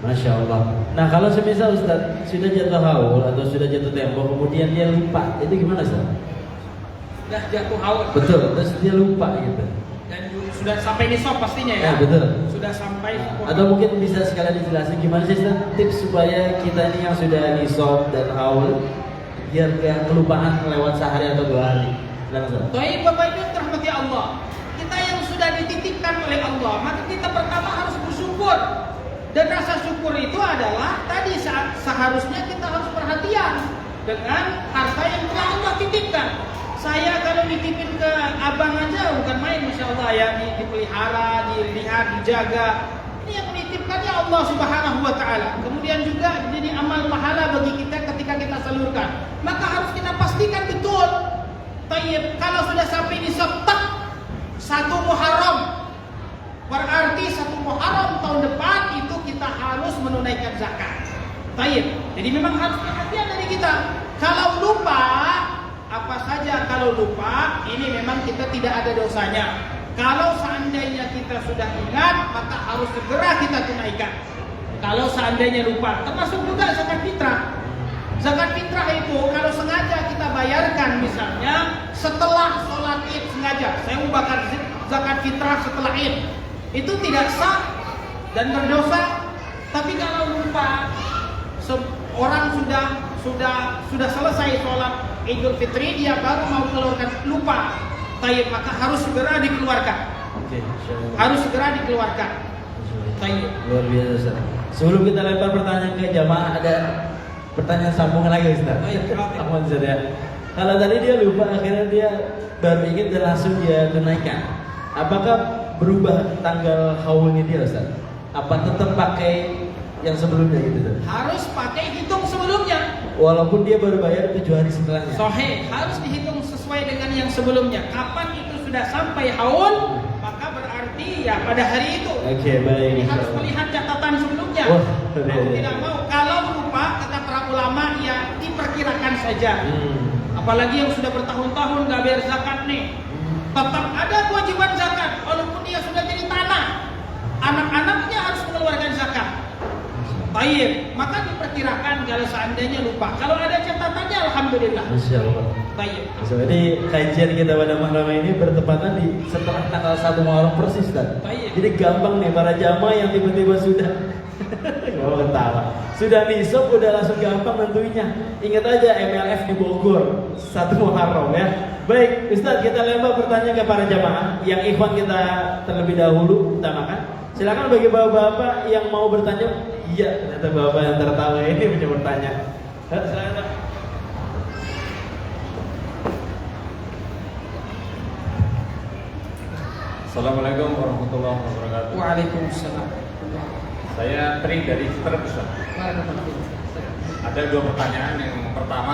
Masya Allah. Nah kalau semisal Ustaz sudah jatuh haul atau sudah jatuh tempo kemudian dia lupa, itu gimana Ustaz? Sudah jatuh haul. Betul, terus dia lupa gitu. Dan sudah sampai nisab pastinya ya. Betul. Sudah sampai. Atau mungkin bisa sekalian dijelasin gimana sih Ustaz tips supaya kita ini yang sudah nisab dan haul biar gak kelupaan lewat sehari atau 2 hari. Baik Bapak Ibu yang dirahmati Allah, kita yang sudah dititipkan oleh Allah, maka kita pertama harus bersyukur. Dan rasa syukur itu adalah tadi saat seharusnya kita harus perhatian dengan harta yang telah Allah titipkan. Saya kalau dititipin ke abang aja bukan main, Masya Allah ya, dipelihara, dilihat, dijaga. Ini yang menitipkannya Allah Subhanahu wa taala. Kemudian juga jadi amal pahala bagi kita ketika kita salurkan. Maka harus kita pastikan betul. Tayyib, kalau sudah sampai nisab 1 Muharram, berarti 1 Muharram tahun depan itu kita harus menunaikan zakat. Tayyib. Jadi memang harus perhatian dari kita. Kalau lupa, apa saja kalau lupa, ini memang kita tidak ada dosanya. Kalau seandainya kita sudah ingat, maka harus segera kita tunaikan. Kalau seandainya lupa, termasuk juga zakat fitrah. Zakat fitrah itu kalau sengaja kita bayarkan, misalnya setelah sholat id sengaja, saya mau bakar zakat fitrah setelah id, itu tidak sah dan berdosa. Tapi kalau lupa, orang sudah selesai sholat Idul Fitri, dia baru mau keluarkan, lupa, maka harus segera dikeluarkan. Harus segera dikeluarkan. Luar biasa Ustaz. Sebelum kita lempar pertanyaan ke jamaah, ada pertanyaan sambungan lagi Ustaz. Apa Ustaz ya? Kalau tadi dia lupa, akhirnya dia baru ingat dan langsung dia tunaikan, apakah berubah tanggal haulnya dia Ustaz? Apa tetap pakai yang sebelumnya gitu Ustaz? Harus pakai hitung sebelumnya. Walaupun dia baru bayar 7 hari setelahnya. Sahih, harus dihitung sesuai dengan yang sebelumnya. Kapan itu sudah sampai haul, maka berarti ya pada hari itu. Oke, baik. Ini harus melihat catatan sebelumnya. Wah, Mau tidak mau, kalau lupa, kata para ulama, ya diperkirakan saja. Apalagi yang sudah bertahun-tahun nggak bayar zakat nih, tetap ada kewajiban zakat, walaupun dia sudah jadi tanah. Anak-anaknya harus mengeluarkan zakat. Baik, maka diperkirakan kalau seandainya lupa. Kalau ada catatannya, alhamdulillah. Masya Allah. Baik. Jadi kajian kita pada malam ini bertepatan di setelah tanggal 1 Muharram persis Ustaz. Baik. Jadi gampang nih para jamaah yang tiba-tiba sudah mau ketawa. Sudah nisab udah langsung gampang tentunya. Ingat aja MLF di Bogor 1 Muharram ya. Baik, Ustaz, kita lempar pertanyaan ke para jamaah. Yang ikhwan kita terlebih dahulu utamakan. Silakan bagi bapak-bapak yang mau bertanya. Iya, ternyata bapak yang tertawa ini punya bertanya. Silakan. Assalamualaikum warahmatullahi wabarakatuh. Waalaikumsalam. Saya Tri dari Cirebon. Ada 2 pertanyaan. Yang pertama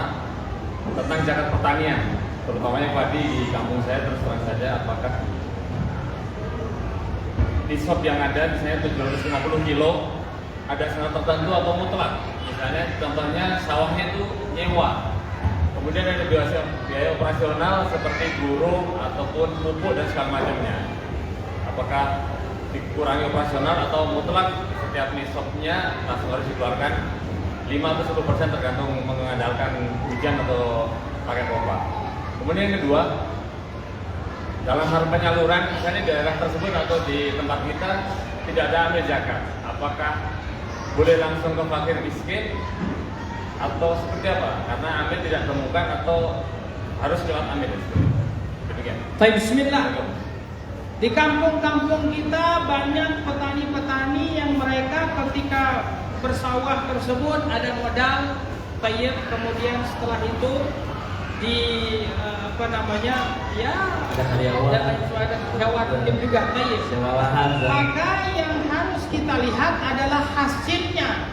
tentang zakat pertanian, terutamanya padi di kampung saya. Terus terang saja, apakah di shop yang ada misalnya 750 kilo ada syarat tertentu atau mutlak? Misalnya contohnya sawahnya itu nyewa, kemudian ada biaya operasional seperti guru ataupun pupuk dan segala macamnya. Apakah dikurangi operasional atau mutlak setiap nisabnya langsung harus dikeluarkan 5 atau 10% tergantung mengandalkan hujan atau pakai pompa. Kemudian yang kedua, dalam hal penyaluran, misalnya di daerah tersebut atau di tempat kita tidak ada amil zakat, apakah boleh langsung ke fakir miskin atau seperti apa? Karena amil tidak temukan atau harus lewat amil. Demikian. Baik, bismillah. Di kampung-kampung kita banyak petani-petani yang mereka ketika bersawah tersebut ada modal tayyib, kemudian setelah itu di ya ada karyawan, ada karyawan mungkin juga tayyib. Sewa lahan. Maka yang harus kita lihat adalah hasilnya.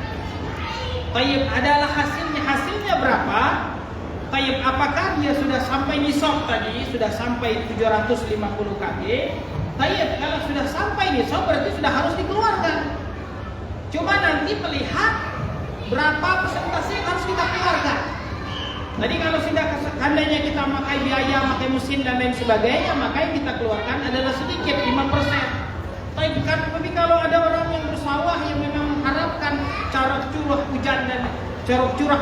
Tayyib adalah hasilnya berapa? Tayyib, apakah dia sudah sampai nisab tadi, sudah sampai 750 kg? Tayyib, kalau sudah sampai nisab berarti sudah harus dikeluarkan. Cuma nanti melihat berapa persentase yang harus kita keluarkan. Tadi kalau sudah seandainya kita pakai biaya, pakai mesin dan lain sebagainya, maka yang kita keluarkan adalah sedikit 5%. Tapi kalau ada orang yang bersawah yang memang mengharapkan curah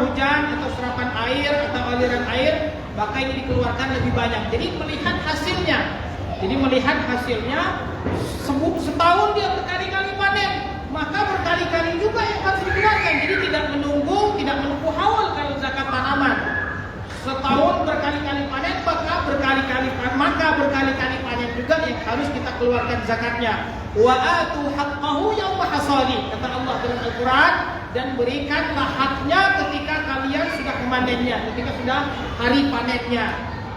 hujan atau serapan air atau aliran air, maka ini dikeluarkan lebih banyak. Jadi melihat hasilnya, setahun dia berkali-kali panen, maka berkali-kali juga yang harus dikeluarkan. Jadi tidak menunggu haul kalau zakat tanaman. Setahun berkali-kali panen, maka berkali-kali panen juga yang harus kita keluarkan zakatnya. Wa atu haqqahu yauma hasadi, kata Allah dalam Al-Qur'an, dan berikanlah haknya ketika kalian sudah memanennya, ketika sudah hari panennya.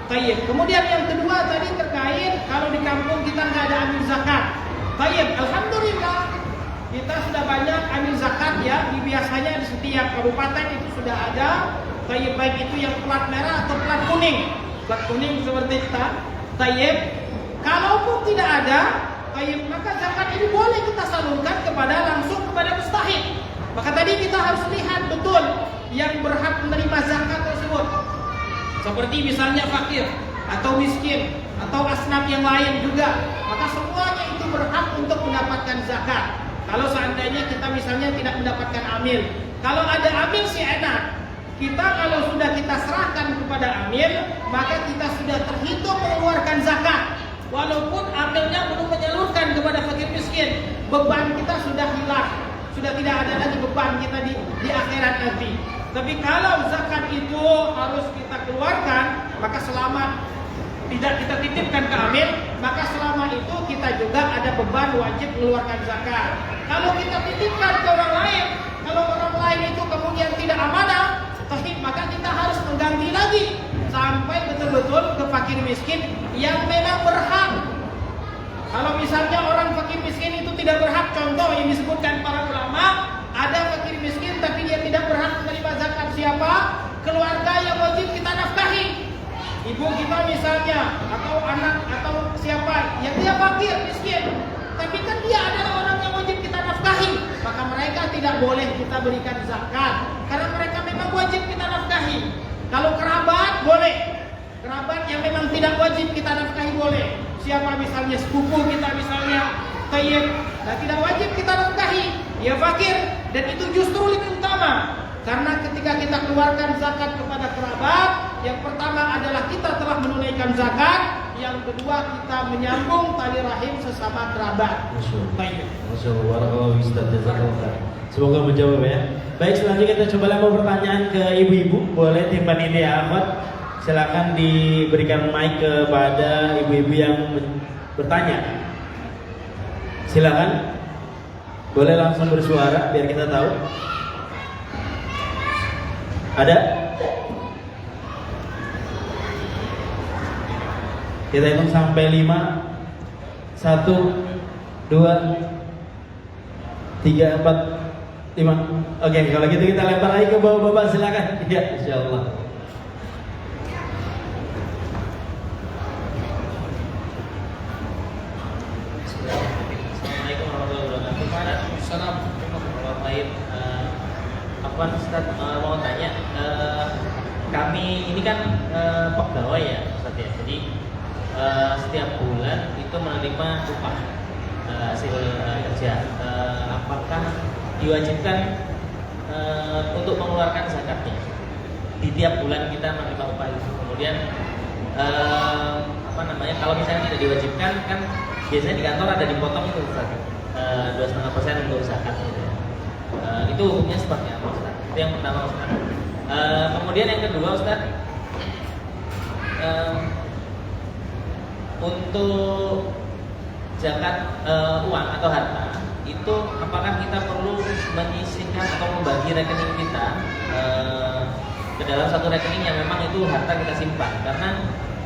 Tayyib. Kemudian yang kedua tadi terkait kalau di kampung kita nggak ada amil zakat. Tayyib, alhamdulillah kita sudah banyak amil zakat ya. Biasanya di setiap kabupaten itu sudah ada. Tayyib, baik itu yang plat merah atau plat kuning. Plat kuning seperti kita. Tayyib, kalaupun tidak ada, tayyib, maka zakat ini boleh kita salurkan langsung kepada mustahik. Maka tadi kita harus lihat betul yang berhak menerima zakat tersebut. Seperti misalnya fakir atau miskin atau asnaf yang lain juga. Maka semuanya itu berhak untuk mendapatkan zakat. Kalau seandainya kita misalnya tidak mendapatkan amil, kalau ada amil sih enak. Kita kalau sudah kita serahkan kepada amil, maka kita sudah terhitung mengeluarkan zakat. Walaupun amilnya belum menyalurkan kepada fakir miskin, beban kita sudah hilang, sudah tidak ada lagi beban kita di akhirat nanti. Tapi kalau zakat itu harus kita keluarkan, maka selama tidak kita titipkan ke amil, maka selama itu kita juga ada beban wajib mengeluarkan zakat. Kalau kita titipkan ke orang lain, kalau orang lain itu kemudian tidak amanah, maka kita harus mengganti lagi sampai betul-betul ke fakir miskin yang memang berhak. Kalau misalnya orang fakir miskin itu tidak berhak, contoh yang disebutkan para ulama, ada fakir miskin tapi dia tidak berhak menerima zakat. Siapa? Keluarga yang wajib kita nafkahi. Ibu kita misalnya, atau anak, atau siapa yang dia fakir miskin, tapi kan dia adalah orang yang wajib kita nafkahi, maka mereka tidak boleh kita berikan zakat karena mereka memang wajib kita nafkahi. Kalau kerabat boleh, kerabat yang memang tidak wajib kita nafkahi boleh. Siapa misalnya sepupu kita misalnya tayyib, nah tidak wajib kita nafkahi, dia fakir, dan itu justru lebih utama. Karena ketika kita keluarkan zakat kepada kerabat, yang pertama adalah kita telah menunaikan zakat, yang kedua kita menyambung tali rahim sesama kerabat. Masya Allah, Ustaz, jazakallah. Semoga menjawab ya. Baik, selanjutnya kita coba lempar pertanyaan ke ibu-ibu. Boleh tim panitia Ahmad, silakan diberikan mic kepada ibu-ibu yang bertanya. Silakan. Boleh langsung bersuara biar kita tahu. Ada? Kita hitung sampai 5. 1, 2, 3, 4, 5. Oke, kalau gitu kita lempar lagi ke bapak-bapak, silakan. Ya, insyaallah. Assalamualaikum warahmatullahi wabarakatuh. Assalamualaikum. Afwan Ustaz, mau tanya, kami ini kan pegawai ya Ustaz ya. Jadi setiap bulan itu menerima upah hasil kerja. Apakah diwajibkan untuk mengeluarkan zakatnya di tiap bulan kita menerima upah itu? Kemudian kalau misalnya tidak diwajibkan, kan biasanya di kantor ada dipotong itu Ustaz, 2,5% untuk zakat gitu ya. Itu hukumnya seperti apa Ustaz? Itu yang pertama Ustaz. Kemudian yang kedua Ustaz, untuk zakat uang atau harta itu, apakah kita perlu menyisihkan atau membagi rekening kita ke dalam satu rekening yang memang itu harta kita simpan? Karena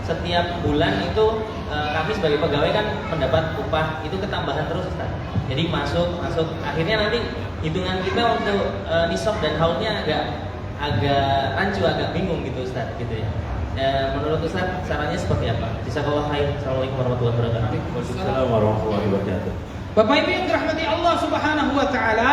setiap bulan itu kami sebagai pegawai kan mendapat upah itu ketambahan terus Ustaz. Jadi masuk akhirnya nanti hitungan kita untuk nisab dan haulnya agak rancu, agak bingung gitu Ustaz gitu ya. Menurut Ustaz caranya seperti apa? Jazakallahu khair. Assalamualaikum warahmatullahi wabarakatuh. Waalaikumsalam warahmatullahi wabarakatuh. Bapak Ibu yang dirahmati Allah Subhanahu wa taala,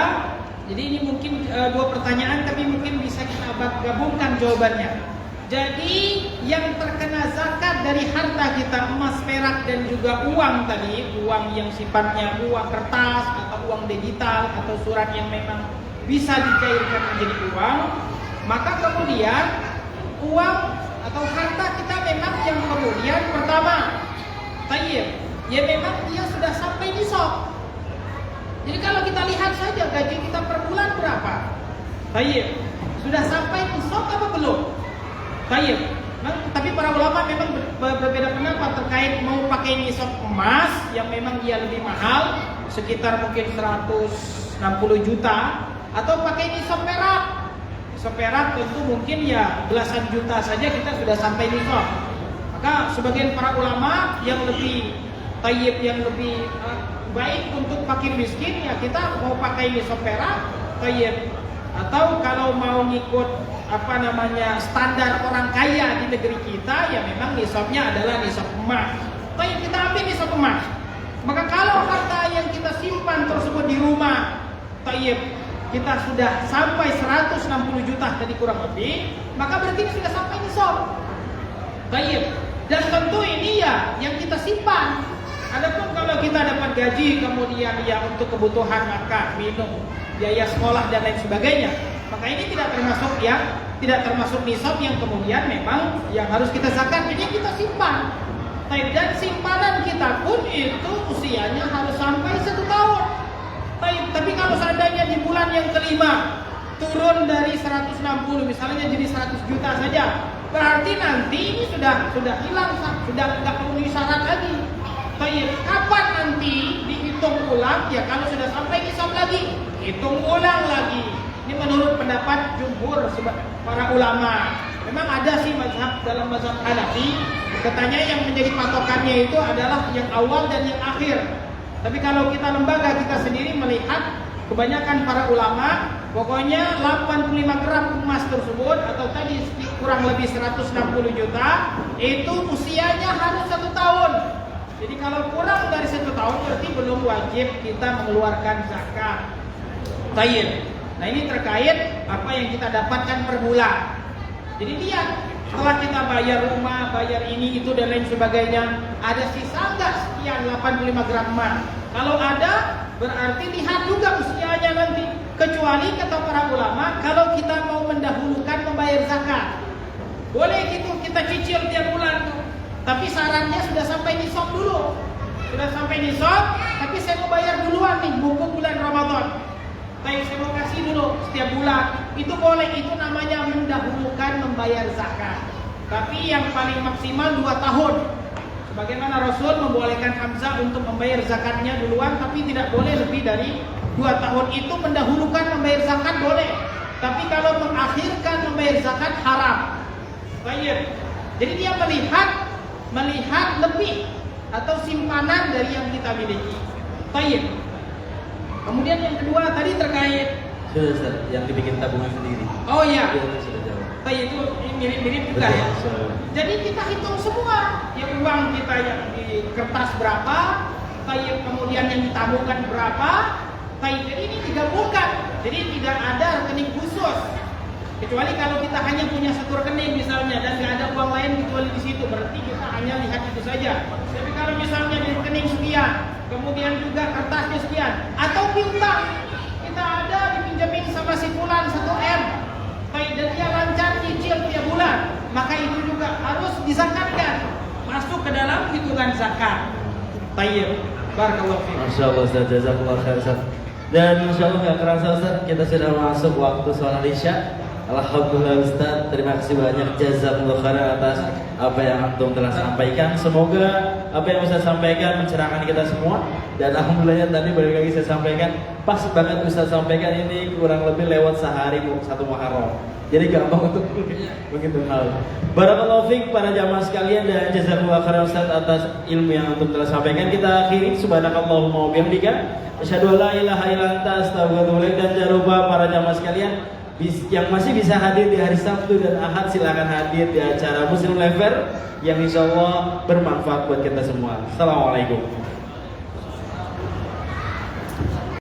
jadi ini mungkin dua pertanyaan tapi mungkin bisa kita gabungkan jawabannya. Jadi yang terkena zakat dari harta kita, emas, perak dan juga uang tadi, uang yang sifatnya uang kertas atau uang digital atau surat yang memang bisa dicairkan menjadi uang, maka kemudian uang atau harta kita memang yang kemudian pertama tayyib, ya memang dia sudah sampai nisab. Jadi kalau kita lihat saja gaji kita per bulan berapa, tayyib, sudah sampai nisab apa belum? Tayyib. Tapi para ulama memang berbeda pendapat terkait mau pakai nisab emas yang memang dia lebih mahal, sekitar mungkin 160 juta, atau pakai nisab perak. Nisab perak tentu mungkin ya belasan juta saja kita sudah sampai nisab. Maka sebagian para ulama yang lebih tayyib, yang lebih baik untuk fakir miskin, ya kita mau pakai nisab perak, tayyib. Atau kalau mau ngikut standar orang kaya di negeri kita, ya memang nisabnya adalah nisab emas. Tapi kita ambil nisab emas. Maka kalau harta yang kita simpan tersebut di rumah, tayyib, kita sudah sampai 160 juta tadi kurang lebih, maka berarti ini sudah sampai nisab. Tayyib. Dan tentu ini ya yang kita simpan Adapun kalau kita dapat gaji kemudian ya untuk kebutuhan makan, minum, biaya sekolah dan lain sebagainya, maka ini tidak termasuk nisab yang kemudian memang yang harus kita zakat. Jadi kita simpan. Dan simpanan kita pun itu usianya harus sampai 1 tahun. Tapi kalau seandainya di bulan yang kelima turun dari 160 misalnya jadi 100 juta saja, berarti nanti ini sudah hilang, sudah tidak memenuhi syarat lagi. Kapan nanti dihitung ulang? Ya kalau sudah sampai nisab lagi, hitung ulang lagi. Ini menurut pendapat jumhur para ulama. Memang ada sih dalam mazhab Hanafi, katanya yang menjadi patokannya itu adalah yang awal dan yang akhir. Tapi kalau kita lembaga kita sendiri melihat kebanyakan para ulama, pokoknya 85 gram emas tersebut atau tadi kurang lebih 160 juta itu usianya harus 1 tahun. Jadi kalau kurang dari 1 tahun berarti belum wajib kita mengeluarkan zakat. Nah ini terkait apa yang kita dapatkan per bulan. Jadi lihat, setelah kita bayar rumah, bayar ini, itu dan lain sebagainya, ada sisa nggak sekian 85 gram emas? Kalau ada, berarti lihat juga usianya nanti. Kecuali kata para ulama, kalau kita mau mendahulukan membayar zakat, boleh gitu kita cicil tiap bulan tuh. Tapi sarannya sudah sampai nisab dulu. Sudah sampai nisab, tapi saya mau bayar duluan nih, mumpung bulan Ramadan. Saya mau kasih dulu setiap bulan. Itu boleh, itu namanya mendahulukan membayar zakat. Tapi yang paling maksimal 2 tahun. Sebagaimana Rasul membolehkan Hamzah untuk membayar zakatnya duluan, tapi tidak boleh lebih dari 2 tahun. Itu mendahulukan membayar zakat boleh. Tapi kalau mengakhirkan membayar zakat haram. Baik. Jadi dia melihat lebih atau simpanan dari yang kita miliki. Baik. Kemudian yang kedua tadi terkait Sudah, yang dibikin tabungan sendiri. Oh iya. Sudah jawab. Itu mirip-mirip juga ya. Jadi kita hitung semua, ya uang kita yang di kertas berapa, kemudian yang ditabungkan berapa, jadi ini digabungkan. Jadi tidak ada rekening khusus. Kecuali kalau kita hanya punya 1 rekening misalnya dan nggak ada uang lain kecuali di situ, berarti kita hanya lihat itu saja. Tapi kalau misalnya di rekening sekian, kemudian juga kertasnya sekian, atau piutang, kita ada dipinjemin sama si fulan 1 M, dan dia lancar cicil tiap bulan, maka itu juga harus dizakatkan, masuk ke dalam hitungan zakat. Tayyib, barakallahu fiik. Masyaallah Ustaz, jazakallahu khair Ustaz. Dan insyaallah nggak kerasa Ustaz, kita sudah masuk waktu sholat Isya. Alhamdulillah Ustaz, terima kasih banyak, jazakallahu khairan atas apa yang antum telah sampaikan. Semoga apa yang Ustaz sampaikan mencerahkan kita semua. Dan alhamdulillah tadi balik lagi saya sampaikan, pas banget Ustaz sampaikan ini kurang lebih lewat sehari 1 Muharram. Jadi gampang untuk begitu hal. Barakallahu fiik para jamaah sekalian, dan jazakallahu khairan Ustaz atas ilmu yang antum telah sampaikan. Kita akhiri subhanakallahumma wa bihamdika asyhadu an la ilaha illa anta astaghfiruka wa atubu ilaik. Dan jangan lupa para jamaah sekalian yang masih bisa hadir di hari Sabtu dan Ahad, silakan hadir di acara Muslim Live Fair yang insyaallah bermanfaat buat kita semua. Assalamualaikum.